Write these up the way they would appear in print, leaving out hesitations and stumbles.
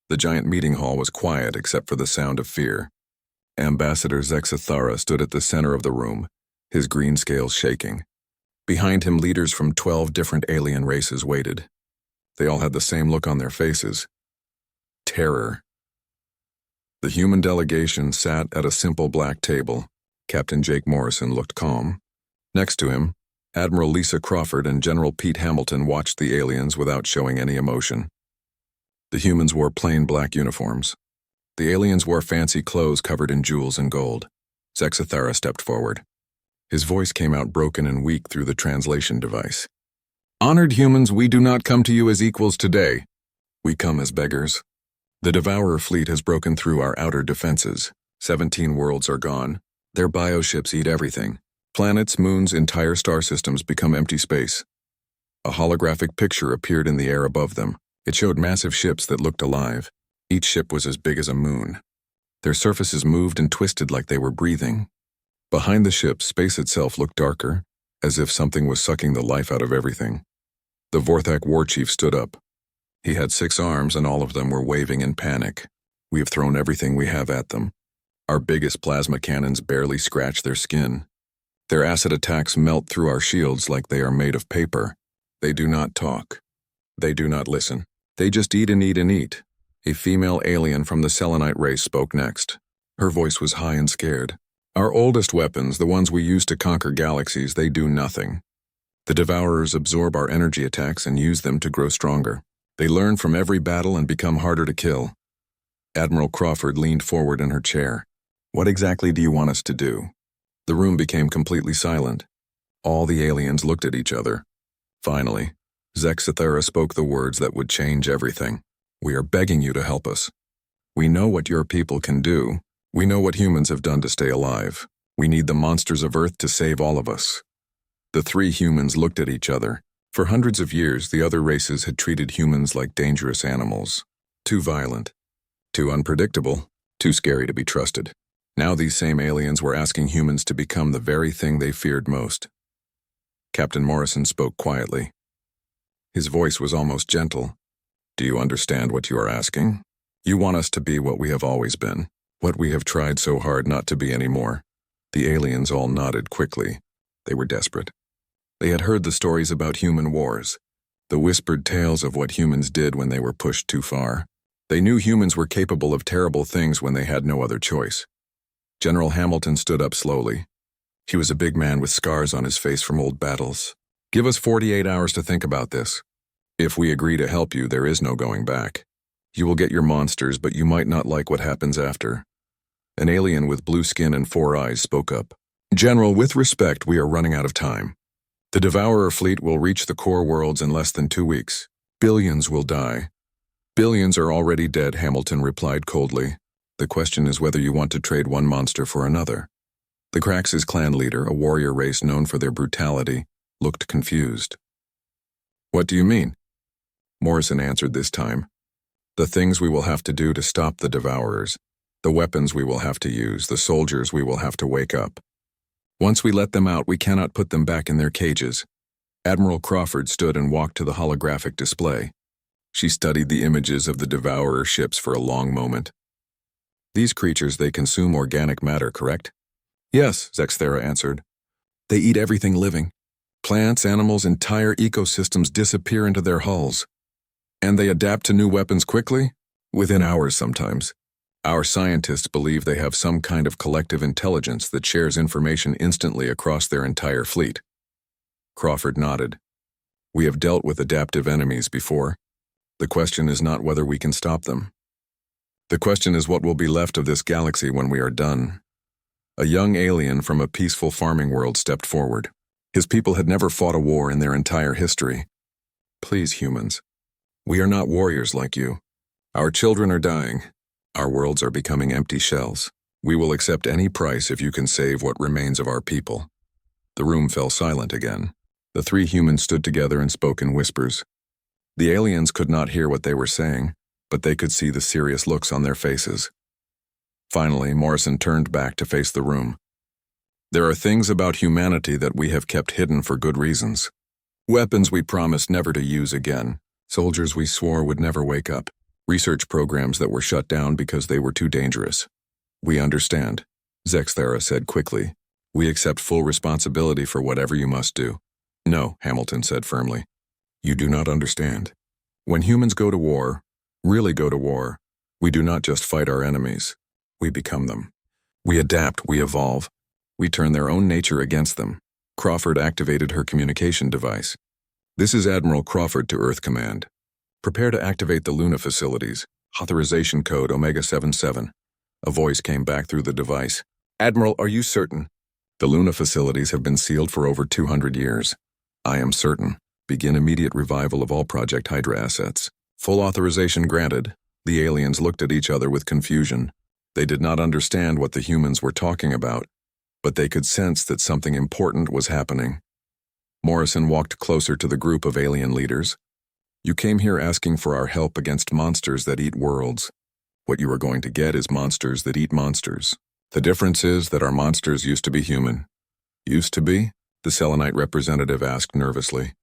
The giant meeting hall was quiet except for the sound of fear. Ambassador Zexathara stood at the center of the room, his green scales shaking. Behind him, leaders from 12 different alien races waited. They all had the same look on their faces. Terror. The human delegation sat at a simple black table. Captain Jake Morrison looked calm. Next to him, Admiral Lisa Crawford and General Pete Hamilton watched the aliens without showing any emotion. The humans wore plain black uniforms. The aliens wore fancy clothes covered in jewels and gold. Zexathara stepped forward. His voice came out broken and weak through the translation device. "Honored humans, we do not come to you as equals today. We come as beggars. The Devourer fleet has broken through our outer defenses. 17 worlds are gone. Their bioships eat everything. Planets, moons, entire star systems become empty space." A holographic picture appeared in the air above them. It showed massive ships that looked alive. Each ship was as big as a moon. Their surfaces moved and twisted like they were breathing. Behind the ships, space itself looked darker, as if something was sucking the life out of everything. The Vorthak warchief stood up. He had 6 arms and all of them were waving in panic. "We have thrown everything we have at them. Our biggest plasma cannons barely scratch their skin. Their acid attacks melt through our shields like they are made of paper. They do not talk. They do not listen. They just eat and eat and eat." A female alien from the Selenite race spoke next. Her voice was high and scared. "Our oldest weapons, the ones we use to conquer galaxies, they do nothing. The Devourers absorb our energy attacks and use them to grow stronger. They learn from every battle and become harder to kill." Admiral Crawford leaned forward in her chair. "What exactly do you want us to do?" The room became completely silent. All the aliens looked at each other. Finally, Zexathara spoke the words that would change everything. "We are begging you to help us. We know what your people can do. We know what humans have done to stay alive. We need the monsters of Earth to save all of us." The 3 humans looked at each other. For hundreds of years, the other races had treated humans like dangerous animals. Too violent, too unpredictable, too scary to be trusted. Now these same aliens were asking humans to become the very thing they feared most. Captain Morrison spoke quietly. His voice was almost gentle. "Do you understand what you are asking? You want us to be what we have always been, what we have tried so hard not to be anymore." The aliens all nodded quickly. They were desperate. They had heard the stories about human wars, the whispered tales of what humans did when they were pushed too far. They knew humans were capable of terrible things when they had no other choice. General Hamilton stood up slowly. He was a big man with scars on his face from old battles. "Give us 48 hours to think about this. If we agree to help you, there is no going back. You will get your monsters, but you might not like what happens after." An alien with blue skin and 4 eyes spoke up. "General, with respect, we are running out of time. The Devourer fleet will reach the core worlds in less than 2 weeks. Billions will die." "Billions are already dead," Hamilton replied coldly. "The question is whether you want to trade one monster for another." The Krax's clan leader, a warrior race known for their brutality, looked confused. "What do you mean?" Morrison answered this time. "The things we will have to do to stop the Devourers, the weapons we will have to use, the soldiers we will have to wake up. Once we let them out, we cannot put them back in their cages." Admiral Crawford stood and walked to the holographic display. She studied the images of the Devourer ships for a long moment. "These creatures, they consume organic matter, correct?" "Yes," Zexathara answered. "They eat everything living. Plants, animals, entire ecosystems disappear into their hulls. And they adapt to new weapons quickly? Within hours sometimes. Our scientists believe they have some kind of collective intelligence that shares information instantly across their entire fleet." Crawford nodded. "We have dealt with adaptive enemies before. The question is not whether we can stop them. The question is what will be left of this galaxy when we are done." A young alien from a peaceful farming world stepped forward. His people had never fought a war in their entire history. "Please, humans. We are not warriors like you. Our children are dying. Our worlds are becoming empty shells. We will accept any price if you can save what remains of our people." The room fell silent again. The 3 humans stood together and spoke in whispers. The aliens could not hear what they were saying, but they could see the serious looks on their faces. Finally, Morrison turned back to face the room. "There are things about humanity that we have kept hidden for good reasons. Weapons we promised never to use again. Soldiers we swore would never wake up. Research programs that were shut down because they were too dangerous. We understand, Zexthara said quickly. We accept full responsibility for whatever you must do. No, Hamilton said firmly. You do not understand. When humans go to war, really go to war, we do not just fight our enemies. We become them. We adapt, we evolve. We turn their own nature against them. Crawford activated her communication device. This is Admiral Crawford to Earth Command. Prepare to activate the Luna facilities. Authorization code Omega-77. A voice came back through the device. Admiral, are you certain? The Luna facilities have been sealed for over 200 years. I am certain. Begin immediate revival of all Project Hydra assets. Full authorization granted. The aliens looked at each other with confusion. They did not understand what the humans were talking about, but they could sense that something important was happening. Morrison walked closer to the group of alien leaders. You came here asking for our help against monsters that eat worlds. What you are going to get is monsters that eat monsters. The difference is that our monsters used to be human. Used to be? The Selenite representative asked nervously.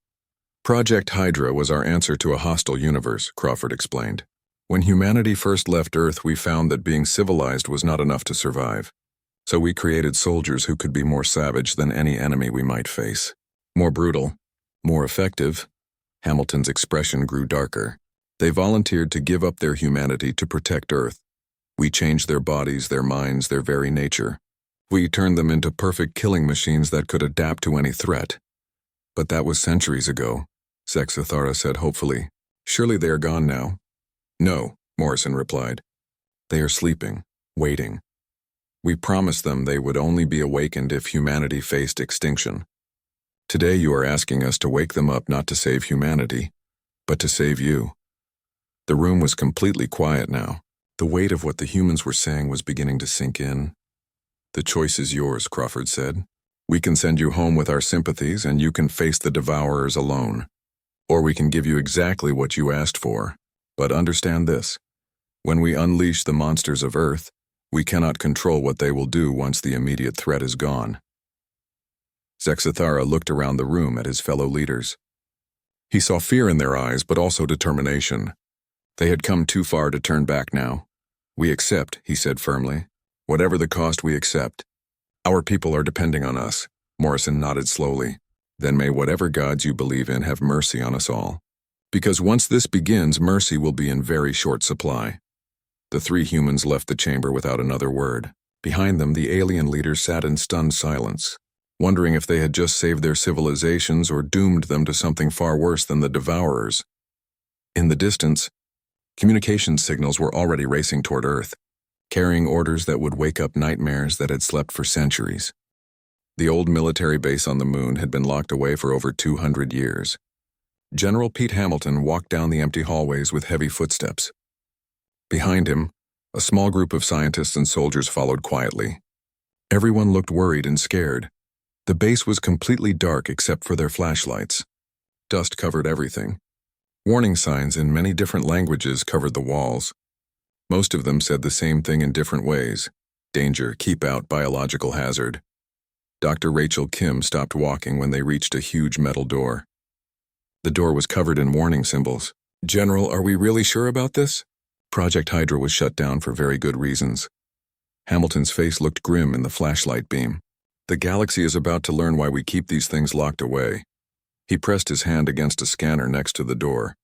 Project Hydra was our answer to a hostile universe, Crawford explained. When humanity first left Earth, we found that being civilized was not enough to survive. So we created soldiers who could be more savage than any enemy we might face. More brutal, more effective. Hamilton's expression grew darker. They volunteered to give up their humanity to protect Earth. We changed their bodies, their minds, their very nature. We turned them into perfect killing machines that could adapt to any threat. But that was centuries ago, Zexthara said hopefully. Surely they are gone now. No, Morrison replied. They are sleeping, waiting. We promised them they would only be awakened if humanity faced extinction. Today you are asking us to wake them up not to save humanity, but to save you. The room was completely quiet now. The weight of what the humans were saying was beginning to sink in. The choice is yours, Crawford said. We can send you home with our sympathies and you can face the Devourers alone. Or we can give you exactly what you asked for. But understand this. When we unleash the monsters of Earth, we cannot control what they will do once the immediate threat is gone. Zexthara looked around the room at his fellow leaders. He saw fear in their eyes, but also determination. They had come too far to turn back now. We accept, he said firmly. Whatever the cost, we accept. Our people are depending on us. Morrison nodded slowly. Then may whatever gods you believe in have mercy on us all. Because once this begins, mercy will be in very short supply. The three humans left the chamber without another word. Behind them, the alien leaders sat in stunned silence, wondering if they had just saved their civilizations or doomed them to something far worse than the Devourers. In the distance, communication signals were already racing toward Earth, carrying orders that would wake up nightmares that had slept for centuries. The old military base on the moon had been locked away for over 200 years. General Pete Hamilton walked down the empty hallways with heavy footsteps. Behind him, a small group of scientists and soldiers followed quietly. Everyone looked worried and scared. The base was completely dark except for their flashlights. Dust covered everything. Warning signs in many different languages covered the walls. Most of them said the same thing in different ways. Danger, keep out, biological hazard. Dr. Rachel Kim stopped walking when they reached a huge metal door. The door was covered in warning symbols. General, are we really sure about this? Project Hydra was shut down for very good reasons. Hamilton's face looked grim in the flashlight beam. The galaxy is about to learn why we keep these things locked away. He pressed his hand against a scanner next to the door.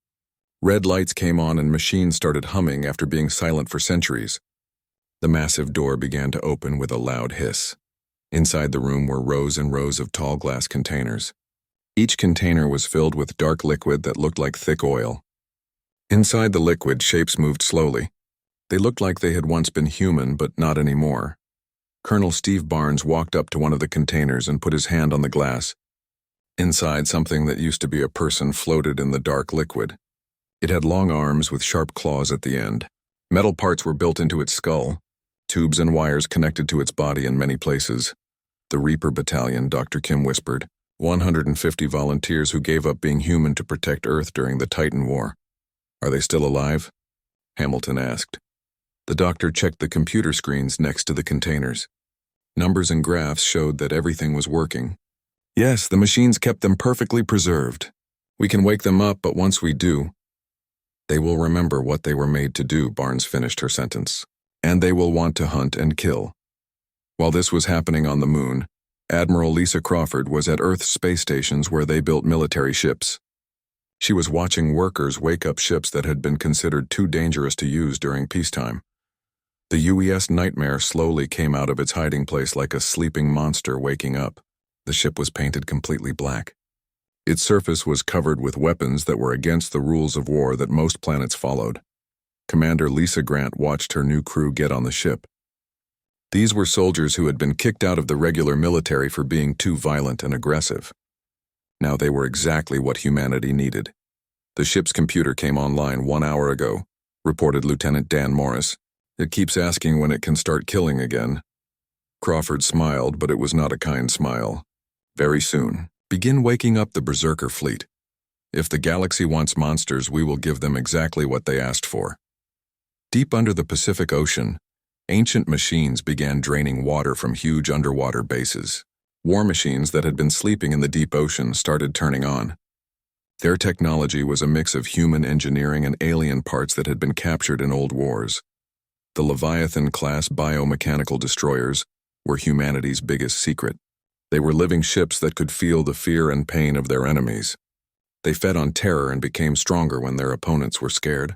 Red lights came on and machines started humming after being silent for centuries. The massive door began to open with a loud hiss. Inside the room were rows and rows of tall glass containers. Each container was filled with dark liquid that looked like thick oil. Inside the liquid, shapes moved slowly. They looked like they had once been human, but not anymore. Colonel Steve Barnes walked up to one of the containers and put his hand on the glass. Inside, something that used to be a person floated in the dark liquid. It had long arms with sharp claws at the end. Metal parts were built into its skull. Tubes and wires connected to its body in many places. The Reaper Battalion, Dr. Kim whispered. 150 volunteers who gave up being human to protect Earth during the Titan War. Are they still alive? Hamilton asked. The doctor checked the computer screens next to the containers. Numbers and graphs showed that everything was working. Yes, the machines kept them perfectly preserved. We can wake them up, but once we do, They will remember what they were made to do, Barnes finished her sentence. And they will want to hunt and kill. While this was happening on the moon, Admiral Lisa Crawford was at Earth's space stations where they built military ships. She was watching workers wake up ships that had been considered too dangerous to use during peacetime. The UES Nightmare slowly came out of its hiding place like a sleeping monster waking up. The ship was painted completely black. Its surface was covered with weapons that were against the rules of war that most planets followed. Commander Lisa Grant watched her new crew get on the ship. These were soldiers who had been kicked out of the regular military for being too violent and aggressive. Now they were exactly what humanity needed. The ship's computer came online 1 hour ago, reported Lieutenant Dan Morris. It keeps asking when it can start killing again. Crawford smiled, but it was not a kind smile. Very soon, begin waking up the Berserker fleet. If the galaxy wants monsters, we will give them exactly what they asked for. Deep under the Pacific Ocean, ancient machines began draining water from huge underwater bases. War machines that had been sleeping in the deep ocean started turning on. Their technology was a mix of human engineering and alien parts that had been captured in old wars. The Leviathan-class biomechanical destroyers were humanity's biggest secret. They were living ships that could feel the fear and pain of their enemies. They fed on terror and became stronger when their opponents were scared.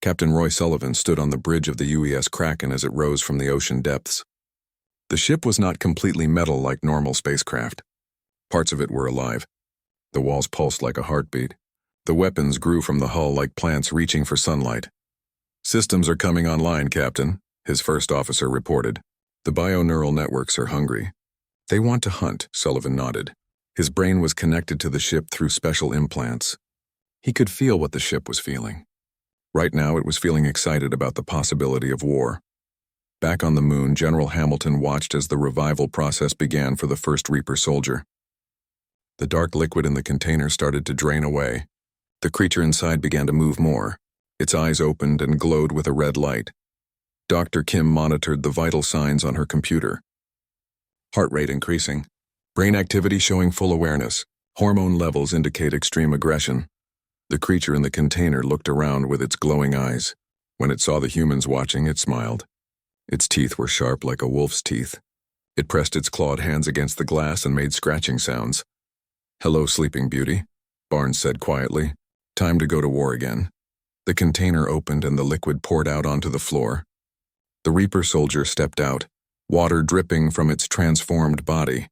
Captain Roy Sullivan stood on the bridge of the UES Kraken as it rose from the ocean depths. The ship was not completely metal like normal spacecraft. Parts of it were alive. The walls pulsed like a heartbeat. The weapons grew from the hull like plants reaching for sunlight. "Systems are coming online, Captain," his first officer reported. "The bioneural networks are hungry. They want to hunt," Sullivan nodded. His brain was connected to the ship through special implants. He could feel what the ship was feeling. Right now it was feeling excited about the possibility of war. Back on the moon, General Hamilton watched as the revival process began for the first Reaper soldier. The dark liquid in the container started to drain away. The creature inside began to move more. Its eyes opened and glowed with a red light. Dr. Kim monitored the vital signs on her computer. Heart rate increasing. Brain activity showing full awareness. Hormone levels indicate extreme aggression. The creature in the container looked around with its glowing eyes. When it saw the humans watching, it smiled. Its teeth were sharp like a wolf's teeth. It pressed its clawed hands against the glass and made scratching sounds. "Hello, Sleeping Beauty," Barnes said quietly. "Time to go to war again." The container opened and the liquid poured out onto the floor. The Reaper soldier stepped out, water dripping from its transformed body.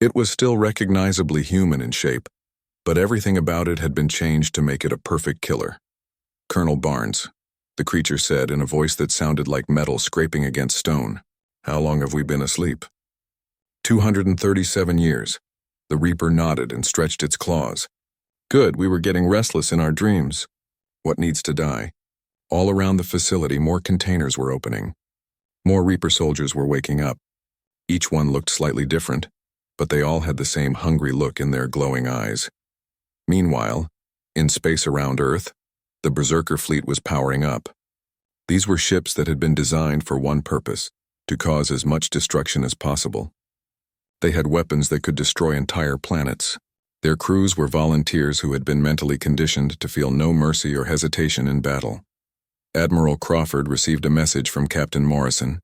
It was still recognizably human in shape, but everything about it had been changed to make it a perfect killer. "Colonel Barnes," the creature said in a voice that sounded like metal scraping against stone. "How long have we been asleep?" 237 years. The Reaper nodded and stretched its claws. "Good, we were getting restless in our dreams." "What needs to die?" All around the facility, more containers were opening. More Reaper soldiers were waking up. Each one looked slightly different, but they all had the same hungry look in their glowing eyes. Meanwhile, in space around Earth, the Berserker fleet was powering up. These were ships that had been designed for one purpose: to cause as much destruction as possible. They had weapons that could destroy entire planets. Their crews were volunteers who had been mentally conditioned to feel no mercy or hesitation in battle. Admiral Crawford received a message from Captain Morrison,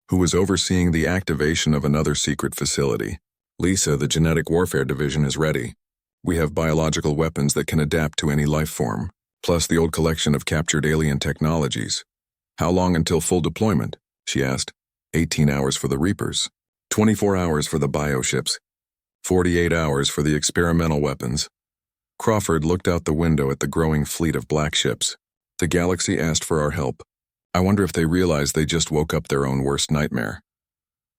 who was overseeing the activation of another secret facility. "Lisa, the Genetic Warfare Division is ready. We have biological weapons that can adapt to any life form, plus the old collection of captured alien technologies." "How long until full deployment?" she asked. 18 hours for the Reapers. 24 hours for the bioships. 48 hours for the experimental weapons. Crawford looked out the window at the growing fleet of black ships. "The galaxy asked for our help. I wonder if they realize they just woke up their own worst nightmare."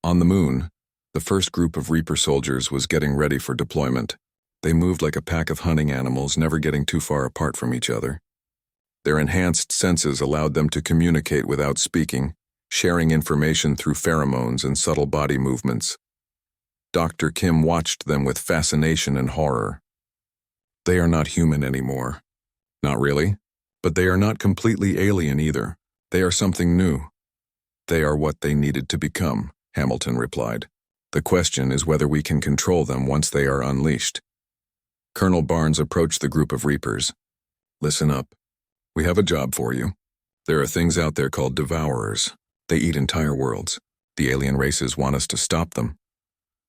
On the moon, the first group of Reaper soldiers was getting ready for deployment. They moved like a pack of hunting animals, never getting too far apart from each other. Their enhanced senses allowed them to communicate without speaking, sharing information through pheromones and subtle body movements. Dr. Kim watched them with fascination and horror. They are not human anymore. Not really, but they are not completely alien either. They are something new. They are what they needed to become, Hamilton replied. The question is whether we can control them once they are unleashed. Colonel Barnes approached the group of Reapers. "Listen up. We have a job for you. There are things out there called Devourers. They eat entire worlds. The alien races want us to stop them.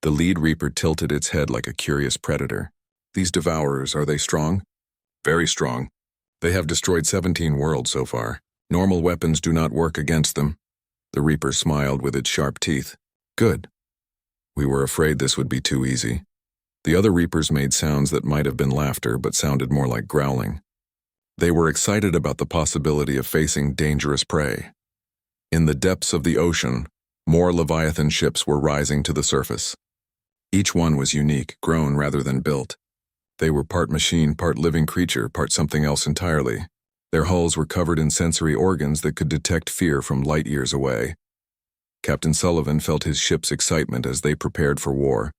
The lead Reaper tilted its head like a curious predator. These Devourers, are they strong? Very strong. They have destroyed 17 worlds so far. Normal weapons do not work against them. The Reaper smiled with its sharp teeth. Good. We were afraid this would be too easy. The other Reapers made sounds that might have been laughter but sounded more like growling. They were excited about the possibility of facing dangerous prey. In the depths of the ocean, more Leviathan ships were rising to the surface. Each one was unique, grown rather than built. They were part machine, part living creature, part something else entirely. Their hulls were covered in sensory organs that could detect fear from light years away. Captain Sullivan felt his ship's excitement as they prepared for war.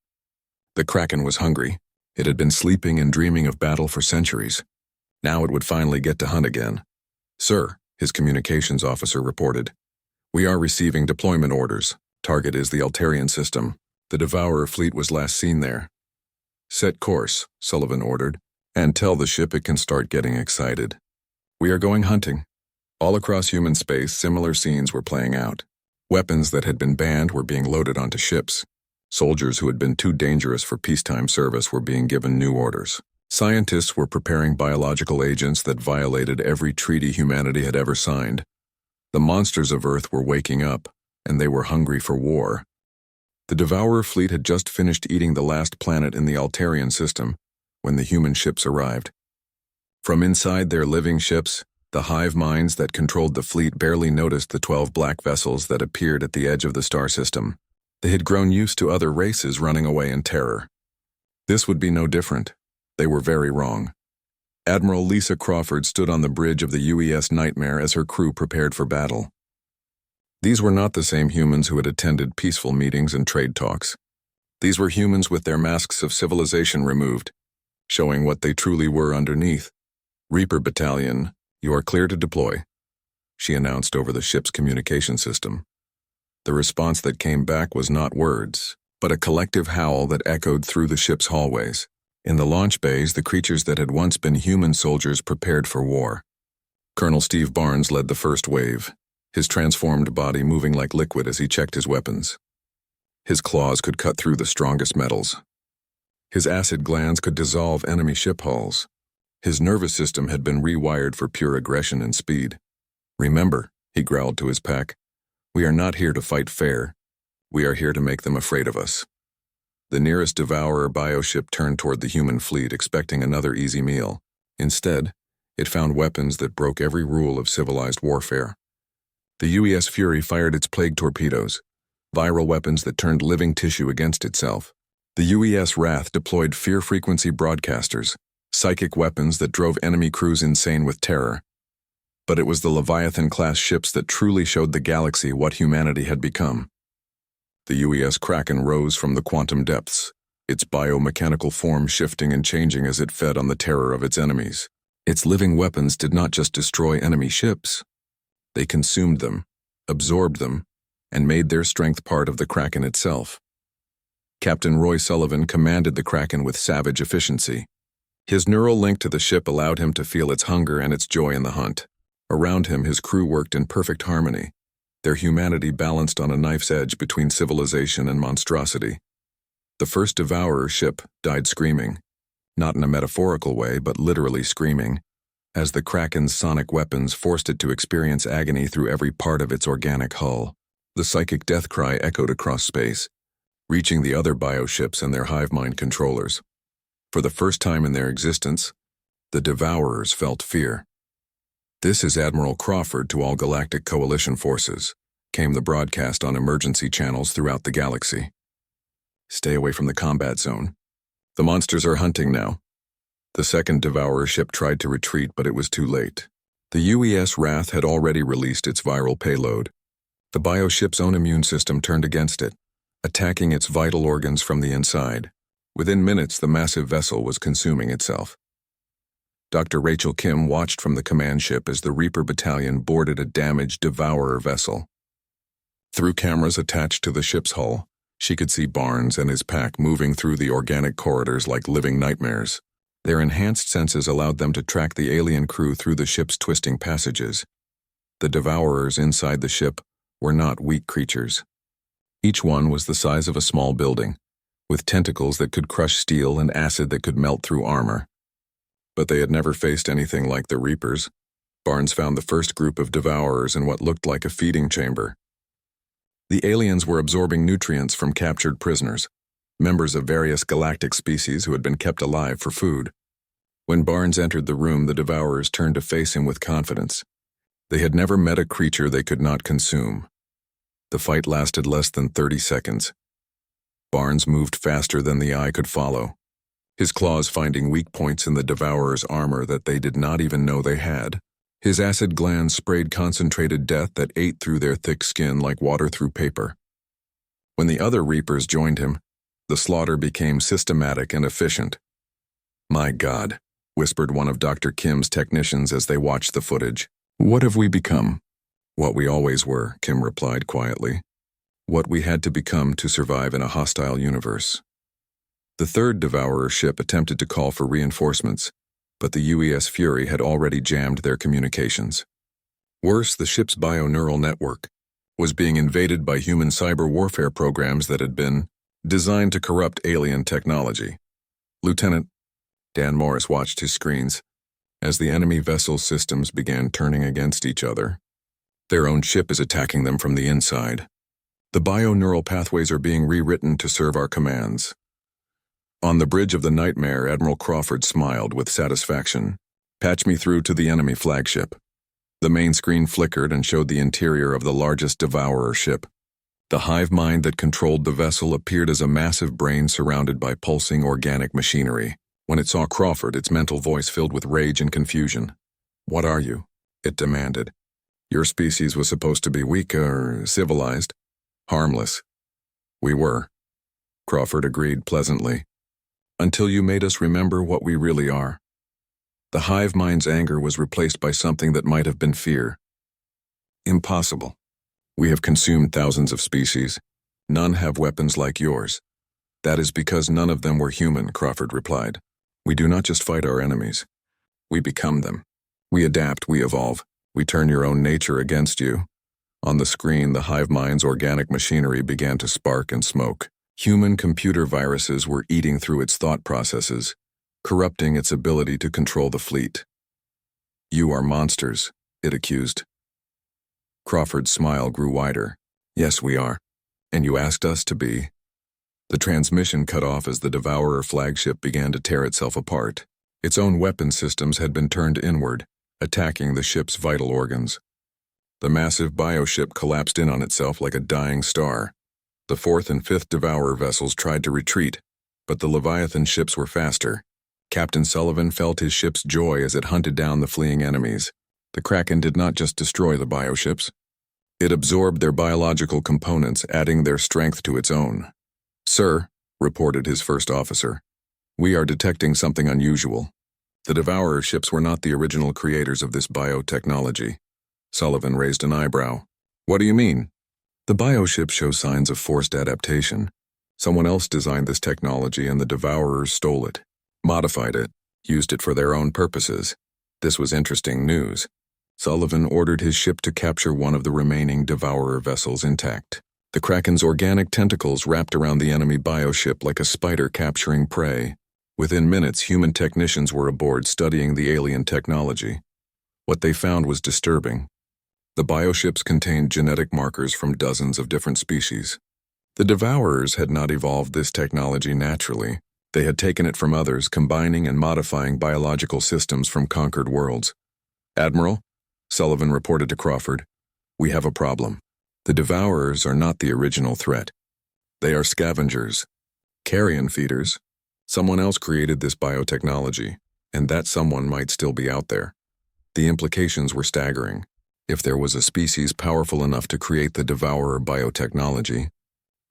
The Kraken was hungry. It had been sleeping and dreaming of battle for centuries. Now it would finally get to hunt again. Sir, his communications officer reported. We are receiving deployment orders. Target is the Altarian system. The Devourer fleet was last seen there. Set course, Sullivan ordered, and tell the ship it can start getting excited. We are going hunting. All across human space, similar scenes were playing out. Weapons that had been banned were being loaded onto ships. Soldiers who had been too dangerous for peacetime service were being given new orders. Scientists were preparing biological agents that violated every treaty humanity had ever signed. The monsters of Earth were waking up, and they were hungry for war. The Devourer fleet had just finished eating the last planet in the Altarian system when the human ships arrived. From inside their living ships, the hive minds that controlled the fleet barely noticed the 12 black vessels that appeared at the edge of the star system. They had grown used to other races running away in terror. This would be no different. They were very wrong. Admiral Lisa Crawford stood on the bridge of the UES Nightmare as her crew prepared for battle. These were not the same humans who had attended peaceful meetings and trade talks. These were humans with their masks of civilization removed, showing what they truly were underneath. Reaper Battalion, you are clear to deploy, she announced over the ship's communication system. The response that came back was not words, but a collective howl that echoed through the ship's hallways. In the launch bays, the creatures that had once been human soldiers prepared for war. Colonel Steve Barnes led the first wave, his transformed body moving like liquid as he checked his weapons. His claws could cut through the strongest metals. His acid glands could dissolve enemy ship hulls. His nervous system had been rewired for pure aggression and speed. Remember, he growled to his pack, we are not here to fight fair. We are here to make them afraid of us. The nearest Devourer bioship turned toward the human fleet, expecting another easy meal. Instead, it found weapons that broke every rule of civilized warfare. The UES Fury fired its plague torpedoes, viral weapons that turned living tissue against itself. The UES Wrath deployed fear-frequency broadcasters, psychic weapons that drove enemy crews insane with terror. But it was the Leviathan-class ships that truly showed the galaxy what humanity had become. The UES Kraken rose from the quantum depths, its biomechanical form shifting and changing as it fed on the terror of its enemies. Its living weapons did not just destroy enemy ships. They consumed them, absorbed them, and made their strength part of the Kraken itself. Captain Roy Sullivan commanded the Kraken with savage efficiency. His neural link to the ship allowed him to feel its hunger and its joy in the hunt. Around him, his crew worked in perfect harmony, their humanity balanced on a knife's edge between civilization and monstrosity. The first Devourer ship died screaming, not in a metaphorical way, but literally screaming, as the Kraken's sonic weapons forced it to experience agony through every part of its organic hull. The psychic death cry echoed across space, reaching the other bioships and their hive mind controllers. For the first time in their existence, the Devourers felt fear. This is Admiral Crawford to all Galactic Coalition forces, came the broadcast on emergency channels throughout the galaxy. Stay away from the combat zone. The monsters are hunting now. The second Devourer ship tried to retreat, but it was too late. The UES Wrath had already released its viral payload. The bioship's own immune system turned against it, attacking its vital organs from the inside. Within minutes, the massive vessel was consuming itself. Dr. Rachel Kim watched from the command ship as the Reaper Battalion boarded a damaged Devourer vessel. Through cameras attached to the ship's hull, she could see Barnes and his pack moving through the organic corridors like living nightmares. Their enhanced senses allowed them to track the alien crew through the ship's twisting passages. The Devourers inside the ship were not weak creatures. Each one was the size of a small building, with tentacles that could crush steel and acid that could melt through armor. But they had never faced anything like the Reapers. Barnes found the first group of Devourers in what looked like a feeding chamber. The aliens were absorbing nutrients from captured prisoners, members of various galactic species who had been kept alive for food. When Barnes entered the room, the Devourers turned to face him with confidence. They had never met a creature they could not consume. The fight lasted less than 30 seconds. Barnes moved faster than the eye could follow, his claws finding weak points in the Devourers' armor that they did not even know they had. His acid glands sprayed concentrated death that ate through their thick skin like water through paper. When the other Reapers joined him, the slaughter became systematic and efficient. "My God," whispered one of Dr. Kim's technicians as they watched the footage. "What have we become?" "What we always were," Kim replied quietly. "What we had to become to survive in a hostile universe." The third Devourer ship attempted to call for reinforcements, but the UES Fury had already jammed their communications. Worse, the ship's bio-neural network was being invaded by human cyber warfare programs that had been designed to corrupt alien technology. Lieutenant Dan Morris watched his screens as the enemy vessel systems began turning against each other. Their own ship is attacking them from the inside. The bio-neural pathways are being rewritten to serve our commands. On the bridge of the Nightmare, Admiral Crawford smiled with satisfaction. "Patch me through to the enemy flagship." The main screen flickered and showed the interior of the largest Devourer ship. The hive mind that controlled the vessel appeared as a massive brain surrounded by pulsing organic machinery. When it saw Crawford, its mental voice filled with rage and confusion. "What are you?" it demanded. "Your species was supposed to be weak or civilized, harmless." "We were," Crawford agreed pleasantly, "until you made us remember what we really are." The hive mind's anger was replaced by something that might have been fear. "Impossible. We have consumed thousands of species. None have weapons like yours." "That is because none of them were human," Crawford replied. "We do not just fight our enemies. We become them. We adapt, we evolve. We turn your own nature against you." On the screen, the hive mind's organic machinery began to spark and smoke. Human computer viruses were eating through its thought processes, corrupting its ability to control the fleet. "You are monsters," it accused. Crawford's smile grew wider. "Yes, we are. And you asked us to be." The transmission cut off as the Devourer flagship began to tear itself apart. Its own weapon systems had been turned inward, attacking the ship's vital organs. The massive bioship collapsed in on itself like a dying star. The fourth and fifth Devourer vessels tried to retreat, but the Leviathan ships were faster. Captain Sullivan felt his ship's joy as it hunted down the fleeing enemies. The Kraken did not just destroy the bioships. It absorbed their biological components, adding their strength to its own. "Sir," reported his first officer, "we are detecting something unusual. The Devourer ships were not the original creators of this biotechnology." Sullivan raised an eyebrow. "What do you mean?" "The bioship shows signs of forced adaptation. Someone else designed this technology and the Devourers stole it, modified it, used it for their own purposes." This was interesting news. Sullivan ordered his ship to capture one of the remaining Devourer vessels intact. The Kraken's organic tentacles wrapped around the enemy bioship like a spider capturing prey. Within minutes, human technicians were aboard studying the alien technology. What they found was disturbing. The bioships contained genetic markers from dozens of different species. The Devourers had not evolved this technology naturally. They had taken it from others, combining and modifying biological systems from conquered worlds. "Admiral," Sullivan reported to Crawford, "we have a problem. The Devourers are not the original threat. They are scavengers, carrion feeders. Someone else created this biotechnology, and that someone might still be out there." The implications were staggering. If there was a species powerful enough to create the Devourer biotechnology,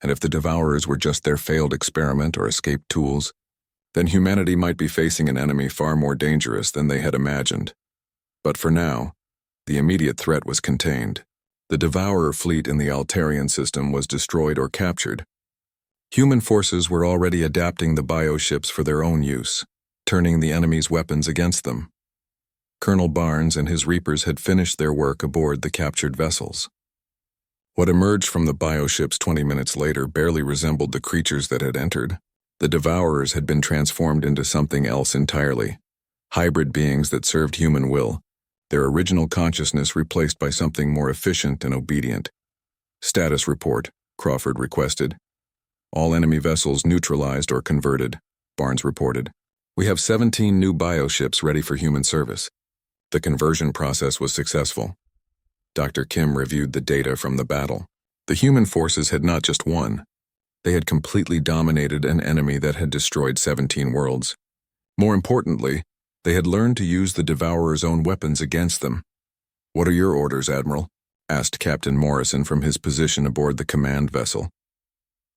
and if the Devourers were just their failed experiment or escaped tools, then humanity might be facing an enemy far more dangerous than they had imagined. But for now, the immediate threat was contained. The Devourer fleet in the Altarian system was destroyed or captured. Human forces were already adapting the bioships for their own use, turning the enemy's weapons against them. Colonel Barnes and his Reapers had finished their work aboard the captured vessels. What emerged from the bioships 20 minutes later barely resembled the creatures that had entered. The Devourers had been transformed into something else entirely. Hybrid beings that served human will, their original consciousness replaced by something more efficient and obedient. "Status report," Crawford requested. "All enemy vessels neutralized or converted," Barnes reported. "We have 17 new bioships ready for human service." The conversion process was successful. Dr. Kim reviewed the data from the battle. The human forces had not just won. They had completely dominated an enemy that had destroyed 17 worlds. More importantly, they had learned to use the Devourers' own weapons against them. "What are your orders, Admiral?" asked Captain Morrison from his position aboard the command vessel.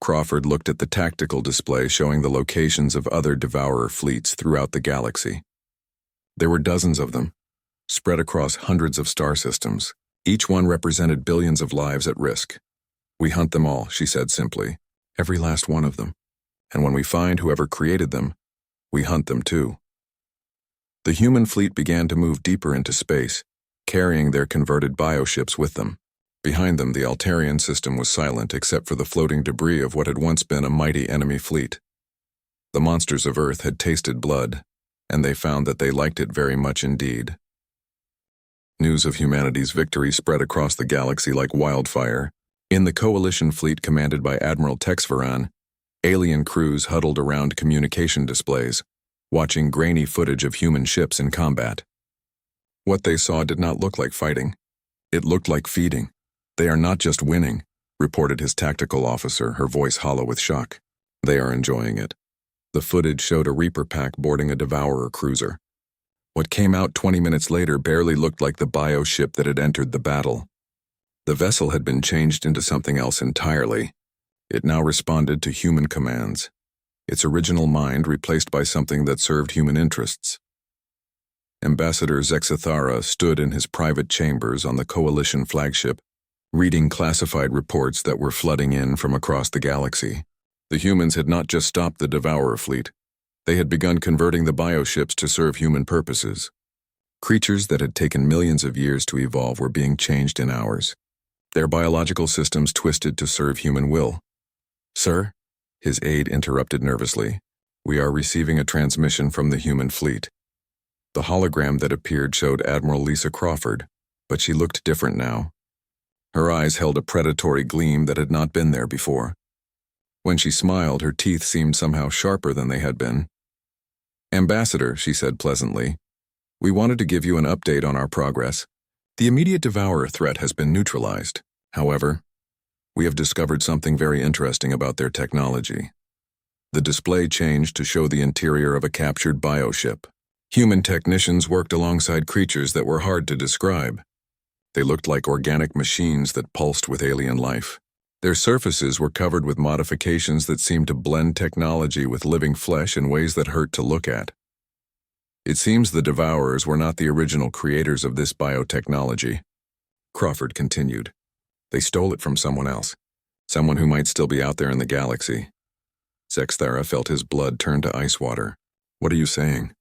Crawford looked at the tactical display showing the locations of other Devourer fleets throughout the galaxy. There were dozens of them, spread across hundreds of star systems. Each one represented billions of lives at risk. "We hunt them all," she said simply. "Every last one of them. And when we find whoever created them, we hunt them too." The human fleet began to move deeper into space, carrying their converted bioships with them. Behind them, the Altarian system was silent except for the floating debris of what had once been a mighty enemy fleet. The monsters of Earth had tasted blood, and they found that they liked it very much indeed. News of humanity's victory spread across the galaxy like wildfire. In the Coalition fleet commanded by Admiral Texvaran, alien crews huddled around communication displays, watching grainy footage of human ships in combat. What they saw did not look like fighting. It looked like feeding. "They are not just winning," reported his tactical officer, her voice hollow with shock. "They are enjoying it." The footage showed a Reaper pack boarding a Devourer cruiser. What came out 20 minutes later barely looked like the bioship that had entered the battle. The vessel had been changed into something else entirely. It now responded to human commands, its original mind replaced by something that served human interests. Ambassador Zexathara stood in his private chambers on the Coalition flagship, reading classified reports that were flooding in from across the galaxy. The humans had not just stopped the Devourer fleet. They had begun converting the bioships to serve human purposes. Creatures that had taken millions of years to evolve were being changed in hours. Their biological systems twisted to serve human will. "Sir," his aide interrupted nervously, "we are receiving a transmission from the human fleet." The hologram that appeared showed Admiral Lisa Crawford, but she looked different now. Her eyes held a predatory gleam that had not been there before. When she smiled, her teeth seemed somehow sharper than they had been. "Ambassador," she said pleasantly, "we wanted to give you an update on our progress. The immediate Devourer threat has been neutralized. However, we have discovered something very interesting about their technology." The display changed to show the interior of a captured bioship. Human technicians worked alongside creatures that were hard to describe. They looked like organic machines that pulsed with alien life. Their surfaces were covered with modifications that seemed to blend technology with living flesh in ways that hurt to look at. "It seems the Devourers were not the original creators of this biotechnology," Crawford continued. "They stole it from someone else, someone who might still be out there in the galaxy." Zexthara felt his blood turn to ice water. "What are you saying?"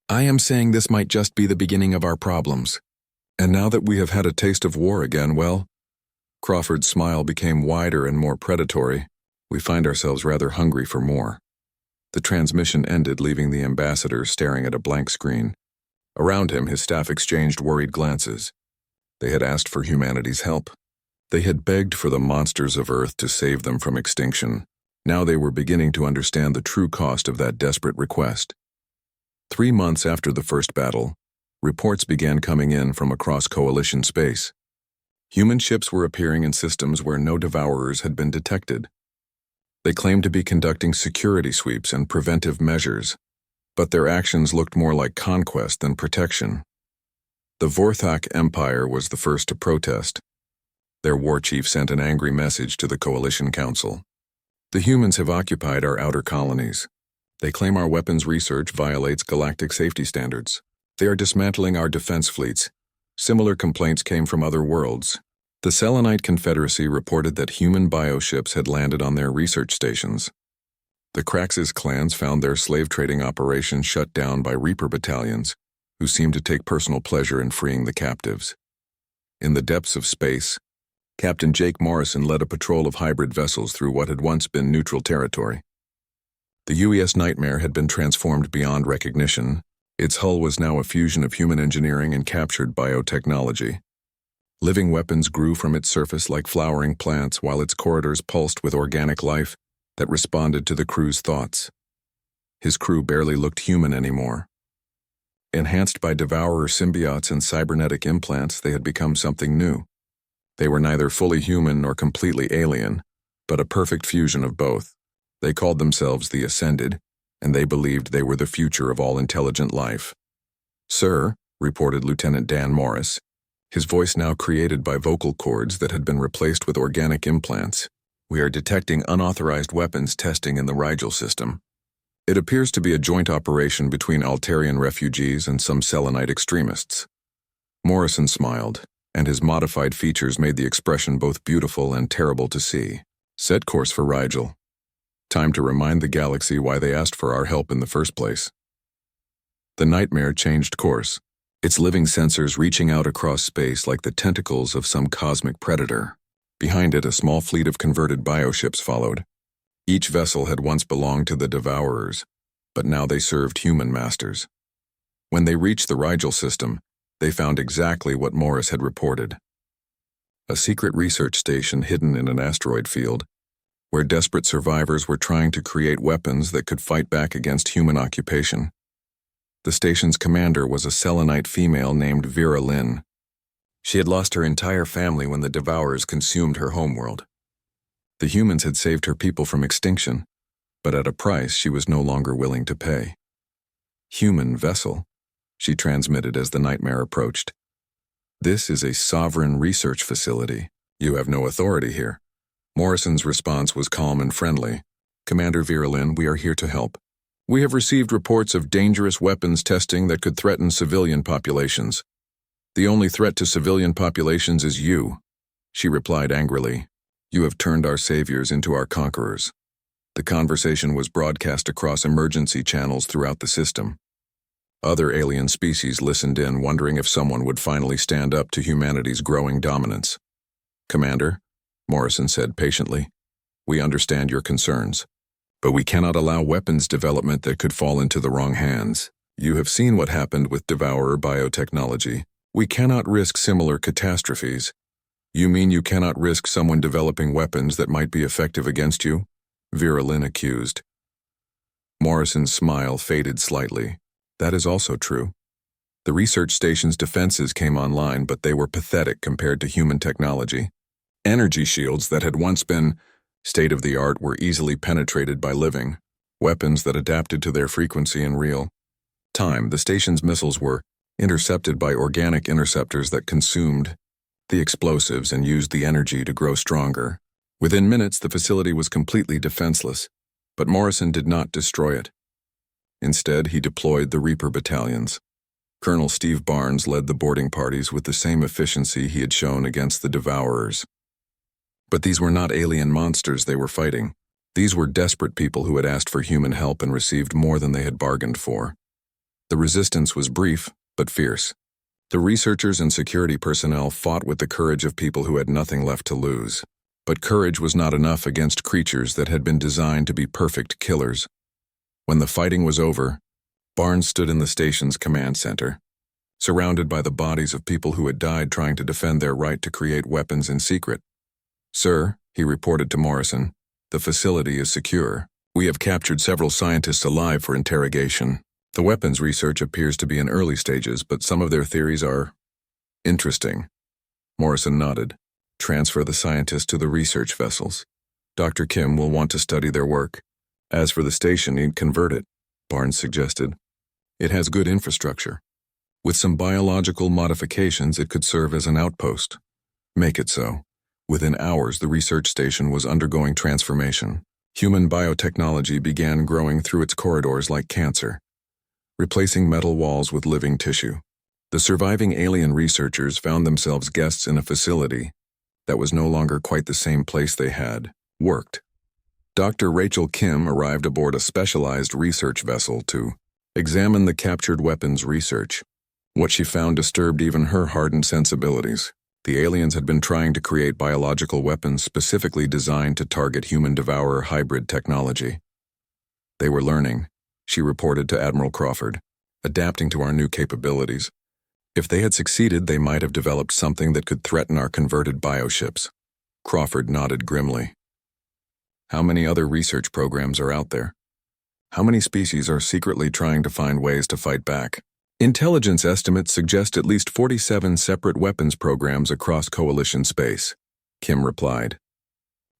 "I am saying this might just be the beginning of our problems. And now that we have had a taste of war again, well," Crawford's smile became wider and more predatory, "we find ourselves rather hungry for more." The transmission ended, leaving the ambassador staring at a blank screen. Around him, his staff exchanged worried glances. They had asked for humanity's help. They had begged for the monsters of Earth to save them from extinction. Now they were beginning to understand the true cost of that desperate request. 3 months after the first battle, reports began coming in from across Coalition space. Human ships were appearing in systems where no Devourers had been detected. They claimed to be conducting security sweeps and preventive measures, but their actions looked more like conquest than protection. The Vorthak Empire was the first to protest. Their war chief sent an angry message to the Coalition Council. "The humans have occupied our outer colonies. They claim our weapons research violates galactic safety standards. They are dismantling our defense fleets. Similar complaints came from other worlds. The Selenite Confederacy reported that human bioships had landed on their research stations. The Crax's clans found their slave-trading operation shut down by Reaper battalions, who seemed to take personal pleasure in freeing the captives. In the depths of space, Captain Jake Morrison led a patrol of hybrid vessels through what had once been neutral territory. The UES Nightmare had been transformed beyond recognition. Its hull was now a fusion of human engineering and captured biotechnology. Living weapons grew from its surface like flowering plants, while its corridors pulsed with organic life that responded to the crew's thoughts. His crew barely looked human anymore. Enhanced by Devourer symbiotes and cybernetic implants, they had become something new. They were neither fully human nor completely alien, but a perfect fusion of both. They called themselves the Ascended, and they believed they were the future of all intelligent life. "Sir," reported Lieutenant Dan Morris, his voice now created by vocal cords that had been replaced with organic implants, "we are detecting unauthorized weapons testing in the Rigel system. It appears to be a joint operation between Altarian refugees and some Selenite extremists." Morrison smiled, and his modified features made the expression both beautiful and terrible to see. "Set course for Rigel. Time to remind the galaxy why they asked for our help in the first place." The Nightmare changed course, its living sensors reaching out across space like the tentacles of some cosmic predator. Behind it, a small fleet of converted bioships followed. Each vessel had once belonged to the Devourers, but now they served human masters. When they reached the Rigel system, they found exactly what Morris had reported. A secret research station hidden in an asteroid field, where desperate survivors were trying to create weapons that could fight back against human occupation. The station's commander was a Selenite female named Vera Lynn. She had lost her entire family when the Devourers consumed her homeworld. The humans had saved her people from extinction, but at a price she was no longer willing to pay. "Human vessel," she transmitted as the Nightmare approached. "This is a sovereign research facility. You have no authority here." Morrison's response was calm and friendly. "Commander Vera Lynn, we are here to help. We have received reports of dangerous weapons testing that could threaten civilian populations. The only threat to civilian populations is you," she replied angrily. "You have turned our saviors into our conquerors." The conversation was broadcast across emergency channels throughout the system. Other alien species listened in, wondering if someone would finally stand up to humanity's growing dominance. "Commander," Morrison said patiently, "we understand your concerns, but we cannot allow weapons development that could fall into the wrong hands. You have seen what happened with Devourer biotechnology. We cannot risk similar catastrophes." "You mean you cannot risk someone developing weapons that might be effective against you?" Vera Lynn accused. Morrison's smile faded slightly. "That is also true. The research station's defenses came online, but they were pathetic compared to human technology. Energy shields that had once been state-of-the-art were easily penetrated by living weapons that adapted to their frequency in real time. The station's missiles were intercepted by organic interceptors that consumed the explosives and used the energy to grow stronger. Within minutes, the facility was completely defenseless, but Morrison did not destroy it. Instead, he deployed the Reaper battalions. Colonel Steve Barnes led the boarding parties with the same efficiency he had shown against the Devourers. But these were not alien monsters they were fighting. These were desperate people who had asked for human help and received more than they had bargained for. The resistance was brief, but fierce. The researchers and security personnel fought with the courage of people who had nothing left to lose. But courage was not enough against creatures that had been designed to be perfect killers. When the fighting was over, Barnes stood in the station's command center, surrounded by the bodies of people who had died trying to defend their right to create weapons in secret. "Sir," he reported to Morrison, "the facility is secure. We have captured several scientists alive for interrogation. The weapons research appears to be in early stages, but some of their theories are interesting." Morrison nodded. "Transfer the scientists to the research vessels. Dr. Kim will want to study their work. As for the station, he'd convert it," Barnes suggested. "It has good infrastructure. With some biological modifications, it could serve as an outpost." "Make it so." Within hours, the research station was undergoing transformation. Human biotechnology began growing through its corridors like cancer, replacing metal walls with living tissue. The surviving alien researchers found themselves guests in a facility that was no longer quite the same place they had worked. Dr. Rachel Kim arrived aboard a specialized research vessel to examine the captured weapons research. What she found disturbed even her hardened sensibilities. The aliens had been trying to create biological weapons specifically designed to target human devourer hybrid technology. They were learning, she reported to Admiral Crawford, adapting to our new capabilities. If they had succeeded, they might have developed something that could threaten our converted bioships. Crawford nodded grimly. How many other research programs are out there? How many species are secretly trying to find ways to fight back? Intelligence estimates suggest at least 47 separate weapons programs across Coalition space, Kim replied.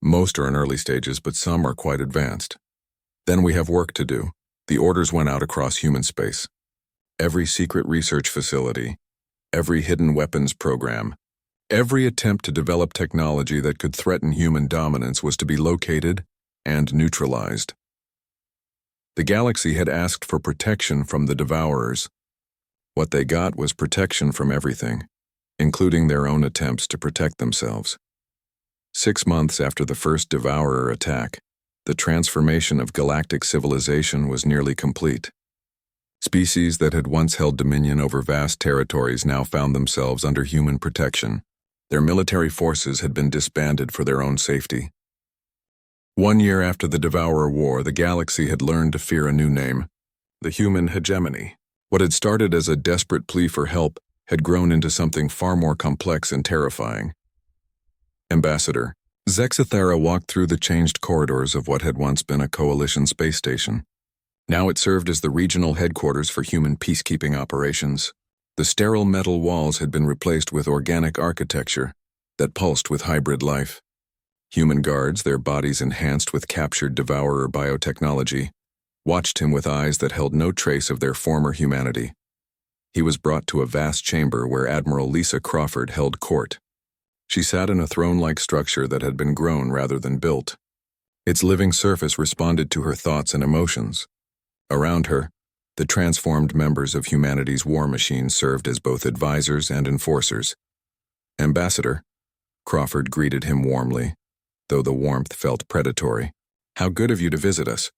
Most are in early stages, but some are quite advanced. Then we have work to do. The orders went out across human space. Every secret research facility, every hidden weapons program, every attempt to develop technology that could threaten human dominance was to be located and neutralized. The galaxy had asked for protection from the Devourers. What they got was protection from everything, including their own attempts to protect themselves. 6 months after the first Devourer attack, the transformation of galactic civilization was nearly complete. Species that had once held dominion over vast territories now found themselves under human protection. Their military forces had been disbanded for their own safety. 1 year after the Devourer War, the galaxy had learned to fear a new name, the human hegemony. What had started as a desperate plea for help had grown into something far more complex and terrifying. Ambassador, Zexathara walked through the changed corridors of what had once been a Coalition space station. Now it served as the regional headquarters for human peacekeeping operations. The sterile metal walls had been replaced with organic architecture that pulsed with hybrid life. Human guards, their bodies enhanced with captured Devourer biotechnology, watched him with eyes that held no trace of their former humanity. He was brought to a vast chamber where Admiral Lisa Crawford held court. She sat in a throne-like structure that had been grown rather than built. Its living surface responded to her thoughts and emotions. Around her, the transformed members of humanity's war machine served as both advisors and enforcers. Ambassador, Crawford greeted him warmly, though the warmth felt predatory. How good of you to visit us.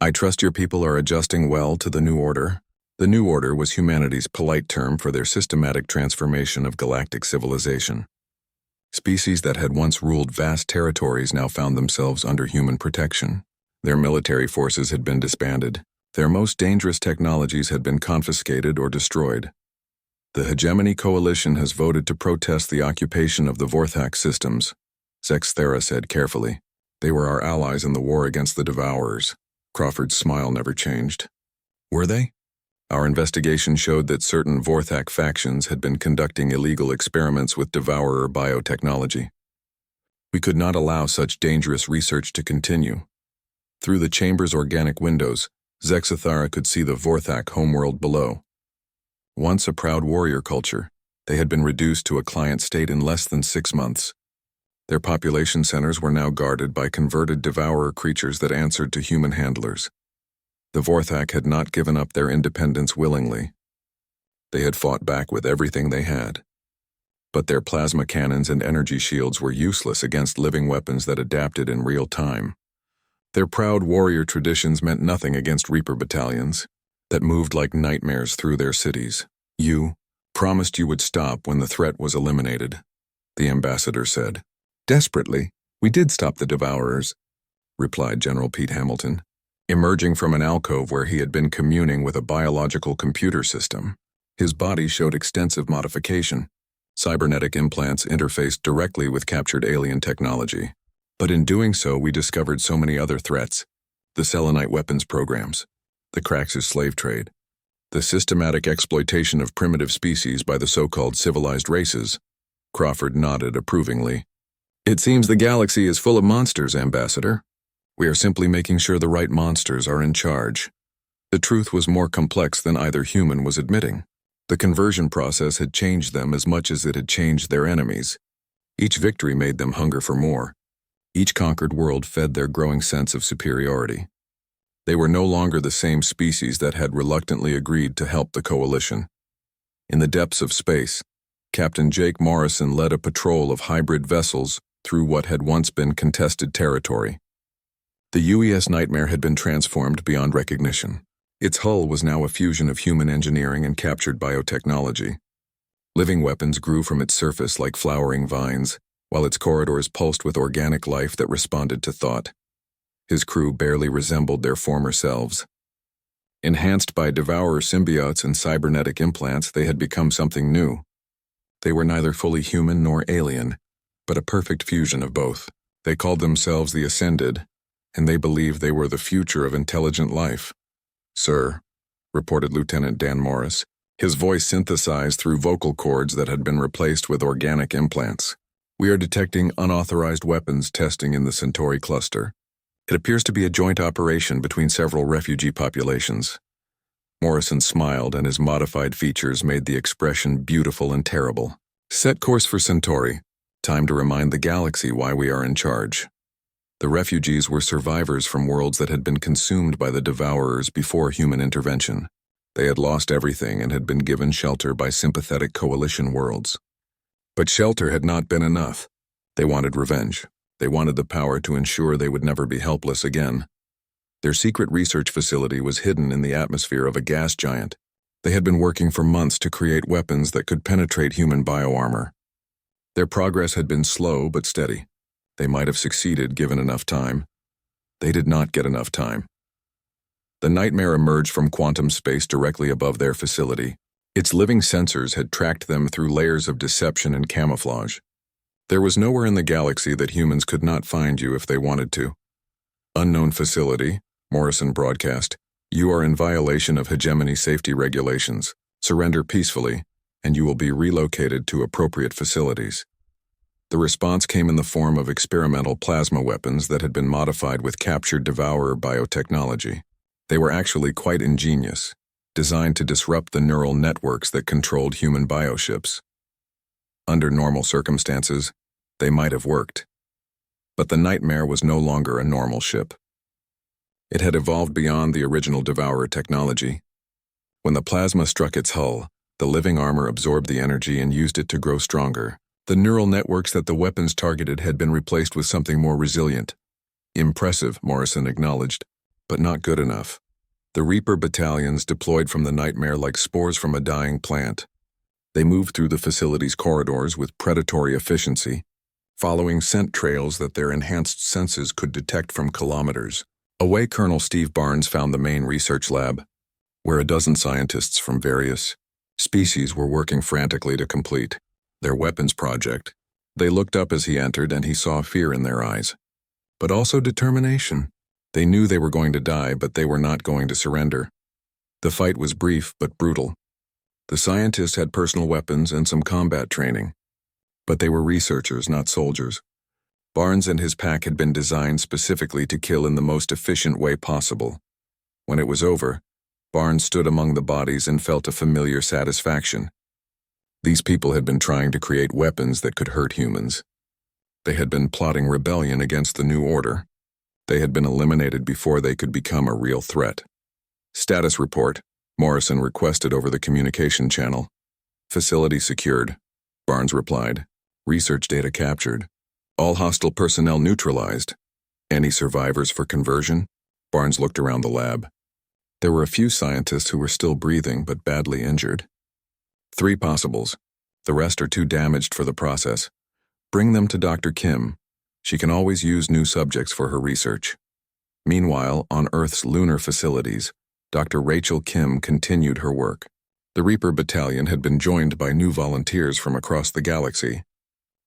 I trust your people are adjusting well to the new order. The new order was humanity's polite term for their systematic transformation of galactic civilization. Species that had once ruled vast territories now found themselves under human protection. Their military forces had been disbanded. Their most dangerous technologies had been confiscated or destroyed. The Hegemony Coalition has voted to protest the occupation of the Vorthak systems, Zexathara said carefully. They were our allies in the war against the Devourers. Crawford's smile never changed. Were they? Our investigation showed that certain Vorthak factions had been conducting illegal experiments with Devourer biotechnology. We could not allow such dangerous research to continue. Through the chamber's organic windows, Zexathara could see the Vorthak homeworld below. Once a proud warrior culture, they had been reduced to a client state in less than 6 months. Their population centers were now guarded by converted Devourer creatures that answered to human handlers. The Vorthak had not given up their independence willingly. They had fought back with everything they had. But their plasma cannons and energy shields were useless against living weapons that adapted in real time. Their proud warrior traditions meant nothing against Reaper battalions that moved like nightmares through their cities. You promised you would stop when the threat was eliminated, the ambassador said. Desperately, we did stop the Devourers, replied General Pete Hamilton, emerging from an alcove where he had been communing with a biological computer system. His body showed extensive modification. Cybernetic implants interfaced directly with captured alien technology. But in doing so, we discovered so many other threats. The Selenite weapons programs, the Kraxus slave trade, the systematic exploitation of primitive species by the so-called civilized races. Crawford nodded approvingly. It seems the galaxy is full of monsters, Ambassador. We are simply making sure the right monsters are in charge. The truth was more complex than either human was admitting. The conversion process had changed them as much as it had changed their enemies. Each victory made them hunger for more. Each conquered world fed their growing sense of superiority. They were no longer the same species that had reluctantly agreed to help the Coalition. In the depths of space, Captain Jake Morrison led a patrol of hybrid vessels through what had once been contested territory. The UES Nightmare had been transformed beyond recognition. Its hull was now a fusion of human engineering and captured biotechnology. Living weapons grew from its surface like flowering vines, while its corridors pulsed with organic life that responded to thought. His crew barely resembled their former selves. Enhanced by Devourer symbiotes and cybernetic implants, they had become something new. They were neither fully human nor alien, but a perfect fusion of both. They called themselves the Ascended, and they believed they were the future of intelligent life. "Sir," reported Lieutenant Dan Morris, his voice synthesized through vocal cords that had been replaced with organic implants. "We are detecting unauthorized weapons testing in the Centauri cluster. It appears to be a joint operation between several refugee populations." Morrison smiled, and his modified features made the expression beautiful and terrible. "Set course for Centauri. Time to remind the galaxy why we are in charge." The refugees were survivors from worlds that had been consumed by the Devourers before human intervention. They had lost everything and had been given shelter by sympathetic coalition worlds. But shelter had not been enough. They wanted revenge. They wanted the power to ensure they would never be helpless again. Their secret research facility was hidden in the atmosphere of a gas giant. They had been working for months to create weapons that could penetrate human bioarmor. Their progress had been slow but steady. They might have succeeded given enough time. They did not get enough time. The Nightmare emerged from quantum space directly above their facility. Its living sensors had tracked them through layers of deception and camouflage. There was nowhere in the galaxy that humans could not find you if they wanted to. "Unknown facility," Morrison broadcast. "You are in violation of hegemony safety regulations. Surrender peacefully, and you will be relocated to appropriate facilities." The response came in the form of experimental plasma weapons that had been modified with captured Devourer biotechnology. They were actually quite ingenious, designed to disrupt the neural networks that controlled human bioships. Under normal circumstances, they might have worked. But the Nightmare was no longer a normal ship. It had evolved beyond the original Devourer technology. When the plasma struck its hull, the living armor absorbed the energy and used it to grow stronger. The neural networks that the weapons targeted had been replaced with something more resilient. "Impressive," Morrison acknowledged, "but not good enough." The Reaper battalions deployed from the Nightmare like spores from a dying plant. They moved through the facility's corridors with predatory efficiency, following scent trails that their enhanced senses could detect from kilometers. Away, Colonel Steve Barnes found the main research lab, where a dozen scientists from various species were working frantically to complete their weapons project. They looked up as he entered, and he saw fear in their eyes, but also determination. They knew they were going to die, but they were not going to surrender. The fight was brief but brutal. The scientists had personal weapons and some combat training, but they were researchers, not soldiers. Barnes and his pack had been designed specifically to kill in the most efficient way possible. When it was over, Barnes stood among the bodies and felt a familiar satisfaction. These people had been trying to create weapons that could hurt humans. They had been plotting rebellion against the New Order. They had been eliminated before they could become a real threat. "Status report," Morrison requested over the communication channel. "Facility secured," Barnes replied. "Research data captured. All hostile personnel neutralized. Any survivors for conversion?" Barnes looked around the lab. There were a few scientists who were still breathing but badly injured. "3 possibles. The rest are too damaged for the process. Bring them to Dr. Kim. She can always use new subjects for her research." Meanwhile, on Earth's lunar facilities, Dr. Rachel Kim continued her work. The Reaper Battalion had been joined by new volunteers from across the galaxy.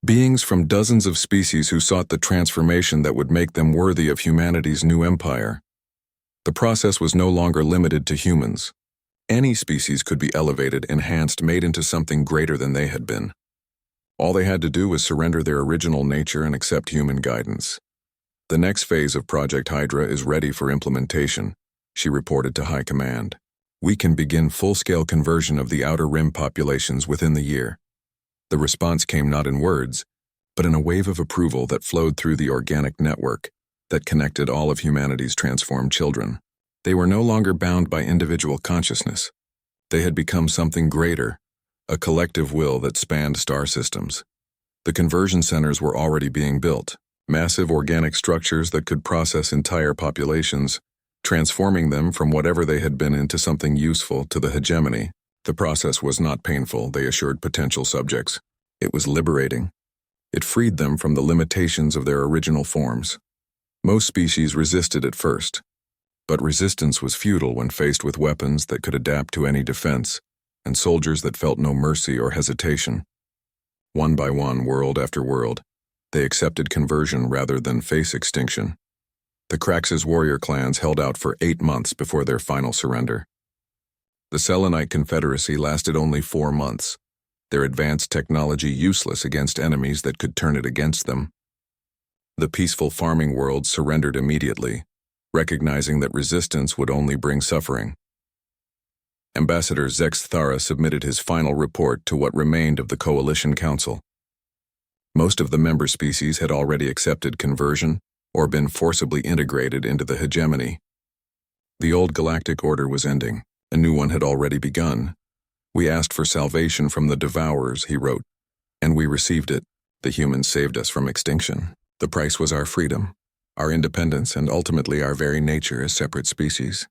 Beings from dozens of species who sought the transformation that would make them worthy of humanity's new empire. The process was no longer limited to humans. Any species could be elevated, enhanced, made into something greater than they had been. All they had to do was surrender their original nature and accept human guidance. "The next phase of Project Hydra is ready for implementation," she reported to High Command. "We can begin full-scale conversion of the Outer Rim populations within the year." The response came not in words, but in a wave of approval that flowed through the organic network that connected all of humanity's transformed children. They were no longer bound by individual consciousness. They had become something greater, a collective will that spanned star systems. The conversion centers were already being built. Massive organic structures that could process entire populations, transforming them from whatever they had been into something useful to the hegemony. The process was not painful, they assured potential subjects. It was liberating. It freed them from the limitations of their original forms. Most species resisted at first, but resistance was futile when faced with weapons that could adapt to any defense, and soldiers that felt no mercy or hesitation. One by one, world after world, they accepted conversion rather than face extinction. The Krax's warrior clans held out for 8 months before their final surrender. The Selenite Confederacy lasted only 4 months, their advanced technology useless against enemies that could turn it against them. The peaceful farming world surrendered immediately, recognizing that resistance would only bring suffering. Ambassador Zex Thara submitted his final report to what remained of the Coalition Council. Most of the member species had already accepted conversion or been forcibly integrated into the hegemony. The old Galactic Order was ending. A new one had already begun. We asked for salvation from the Devourers, he wrote, and we received it. The humans saved us from extinction. The price was our freedom, our independence, and ultimately our very nature as separate species.